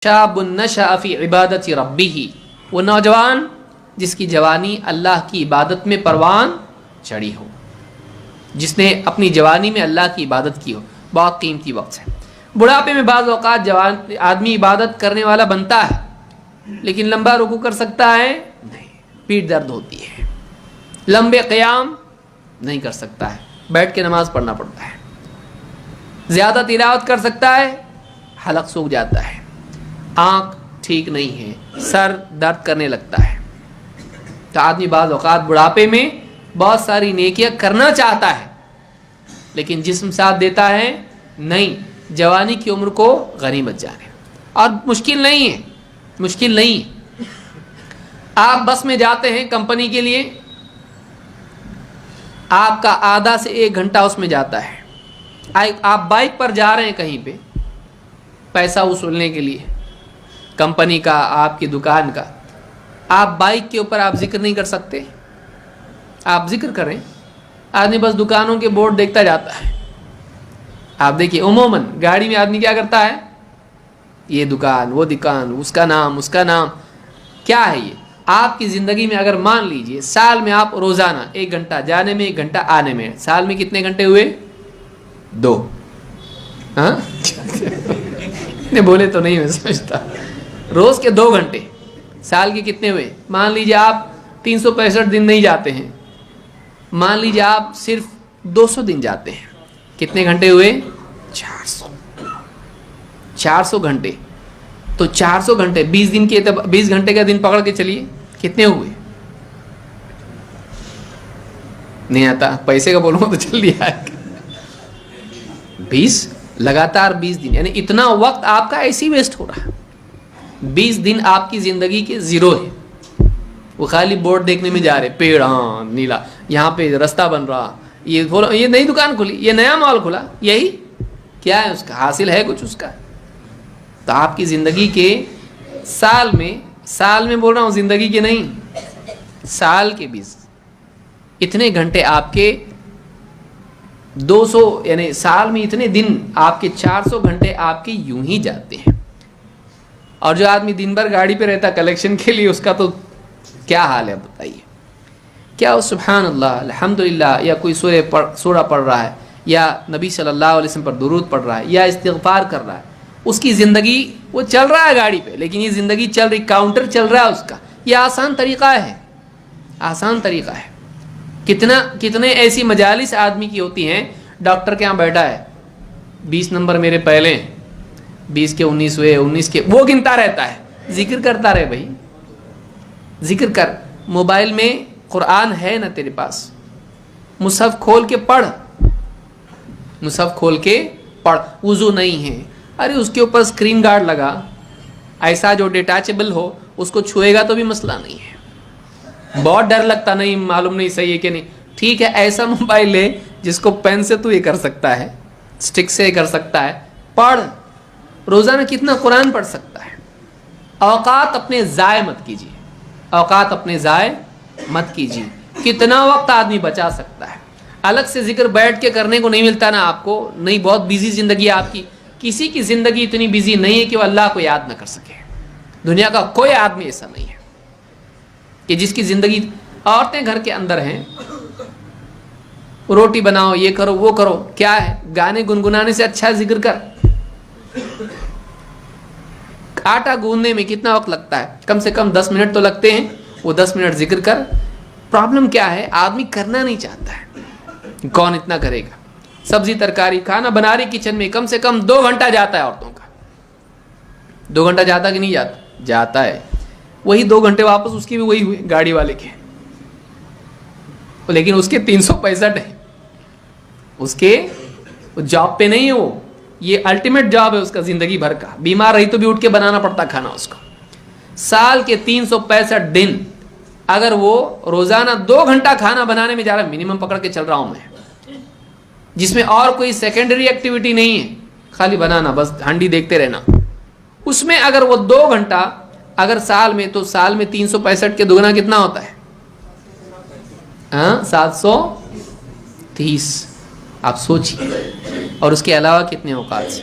شاب نشأ فی عبادت ربہ، وہ نوجوان جس کی جوانی اللہ کی عبادت میں پروان چڑھی ہو، جس نے اپنی جوانی میں اللہ کی عبادت کی ہو، بہت قیمتی وقت ہے۔ بڑھاپے میں بعض اوقات جوان آدمی عبادت کرنے والا بنتا ہے لیکن لمبا رکوع کر سکتا ہے نہیں، پیٹھ درد ہوتی ہے، لمبے قیام نہیں کر سکتا ہے، بیٹھ کے نماز پڑھنا پڑتا ہے، زیادہ تلاوت کر سکتا ہے، حلق سوکھ جاتا ہے، آنکھ ٹھیک نہیں ہے، سر درد کرنے لگتا ہے۔ تو آدمی بعض اوقات بڑھاپے میں بہت ساری نیکیاں کرنا چاہتا ہے لیکن جسم ساتھ دیتا ہے نہیں، جوانی کی عمر کو غنیمت جانے۔ اور مشکل نہیں ہے، مشکل نہیں ہے۔ آپ بس میں جاتے ہیں کمپنی کے لیے، آپ کا آدھا سے 1 گھنٹہ اس میں جاتا ہے۔ آپ بائک پر جا رہے ہیں کہیں پہ پیسہ وصولنے کے لیے، کمپنی کا، آپ کی دکان کا، آپ بائک کے اوپر آپ ذکر نہیں کر سکتے؟ آپ ذکر کریں۔ آدمی بس دکانوں کے بورڈ دیکھتا جاتا ہے۔ آپ دیکھیے عموماً گاڑی میں آدمی کیا کرتا ہے، یہ دکان، وہ دکان، اس کا نام، کیا ہے یہ؟ آپ کی زندگی میں اگر مان لیجئے سال میں آپ روزانہ 1 گھنٹہ جانے میں 1 گھنٹہ آنے میں، سال میں کتنے گھنٹے ہوئے؟ 2۔ ہاں نے بولے تو نہیں، میں سمجھتا روز کے 2 گھنٹے، سال کے کتنے ہوئے؟ مان لیجئے آپ 365 دن نہیں جاتے ہیں، مان لیجئے آپ صرف 200 دن جاتے ہیں، کتنے گھنٹے ہوئے؟ 400 گھنٹے۔ تو 400 گھنٹے 20 گھنٹے کا دن پکڑ کے چلیے، کتنے ہوئے؟ نہیں آتا، پیسے کا بولوں تو چل دیا ہے 20 لگاتار 20 دن، یعنی اتنا وقت آپ کا ایسی ویسٹ ہو رہا ہے۔ 20 دن آپ کی زندگی کے زیرو ہے، وہ خالی بورڈ دیکھنے میں جا رہے، پیڑ، ہاں نیلا، یہاں پہ رستہ بن رہا، یہ نئی دکان کھلی، یہ نیا مال کھلا، یہی کیا ہے اس کا؟ حاصل ہے کچھ اس کا؟ تو آپ کی زندگی کے سال میں بول رہا ہوں، زندگی کے نہیں، سال کے 20 اتنے گھنٹے آپ کے 200، یعنی سال میں اتنے دن آپ کے 400 گھنٹے آپ کے یوں ہی جاتے ہیں۔ اور جو آدمی دن بھر گاڑی پہ رہتا کلیکشن کے لیے، اس کا تو کیا حال ہے بتائیے؟ کیا وہ سبحان اللہ، الحمدللہ، یا کوئی سورہ پڑھ رہا ہے، یا نبی صلی اللہ علیہ وسلم پر درود پڑھ رہا ہے، یا استغفار کر رہا ہے، اس کی زندگی وہ چل رہا ہے گاڑی پہ، لیکن یہ زندگی چل رہی، کاؤنٹر چل رہا ہے اس کا۔ یہ آسان طریقہ ہے، آسان طریقہ ہے۔ کتنے ایسی مجالس آدمی کی ہوتی ہیں، ڈاکٹر کے یہاں بیٹھا ہے، 20 نمبر میرے پہلے، 20 کے 19 ہوئے، 19 کے، وہ گنتا رہتا ہے، ذکر کرتا رہے بھائی، ذکر کر۔ موبائل میں قرآن ہے نا تیرے پاس، مصحف کھول کے پڑھ، مصحف کھول کے پڑھ۔ وضو نہیں ہے، ارے اس کے اوپر اسکرین گارڈ لگا، ایسا جو ڈیٹیچبل ہو، اس کو چھوئے گا تو بھی مسئلہ نہیں ہے۔ بہت ڈر لگتا، نہیں معلوم نہیں صحیح ہے کہ نہیں، ٹھیک ہے، ایسا موبائل لے جس کو پین سے تو یہ کر سکتا ہے، سٹک سے کر سکتا ہے، پڑھ۔ روزانہ کتنا قرآن پڑھ سکتا ہے؟ اوقات اپنے ضائع مت کیجیے، اوقات اپنے ضائع مت کیجیے۔ کتنا وقت آدمی بچا سکتا ہے؟ الگ سے ذکر بیٹھ کے کرنے کو نہیں ملتا نا آپ کو، نہیں، بہت بیزی زندگی ہے آپ کی۔ کسی کی زندگی اتنی بیزی نہیں ہے کہ وہ اللہ کو یاد نہ کر سکے۔ دنیا کا کوئی آدمی ایسا نہیں ہے کہ جس کی زندگی، عورتیں گھر کے اندر ہیں، روٹی بناؤ، یہ کرو، وہ کرو، کیا ہے؟ گانے گنگنانے سے اچھا ذکر کر۔ آٹا گوندنے میں کتنا وقت لگتا ہے؟ کم سے کم 10 منٹ تو لگتے ہیں، وہ 10 منٹ ذکر کر۔ پرابلم کیا ہے؟ آدمی کرنا نہیں چاہتا ہے، کون اتنا کرے گا؟ سبزی ترکاری، کھانا بنا رہی کچن میں، کم سے کم 2 گھنٹہ جاتا ہے عورتوں کا۔ 2 گھنٹہ جاتا کہ نہیں جاتا؟ جاتا ہے۔ وہی 2 گھنٹے واپس اس کی بھی وہی ہوئے گاڑی والے کے، لیکن اس کے 365 ہے، اس کے جاب پہ نہیں ہے وہ، یہ الٹیمیٹ جاب ہے اس کا زندگی بھر کا۔ بیمار رہی تو بھی اٹھ کے بنانا پڑتا کھانا اس کو۔ سال کے 365 دن اگر وہ روزانہ 2 گھنٹہ کھانا بنانے میں جا رہا ہے، منیمم پکڑ کے چل رہا ہوں میں، جس میں اور کوئی سیکنڈری ایکٹیویٹی نہیں ہے، خالی بنانا، بس ہانڈی دیکھتے رہنا، اس میں اگر وہ 2 گھنٹہ اگر سال میں، تو سال میں 365 کے دگنا کتنا ہوتا ہے؟ 730۔ آپ سوچیے، اور اس کے علاوہ کتنے اوقات سے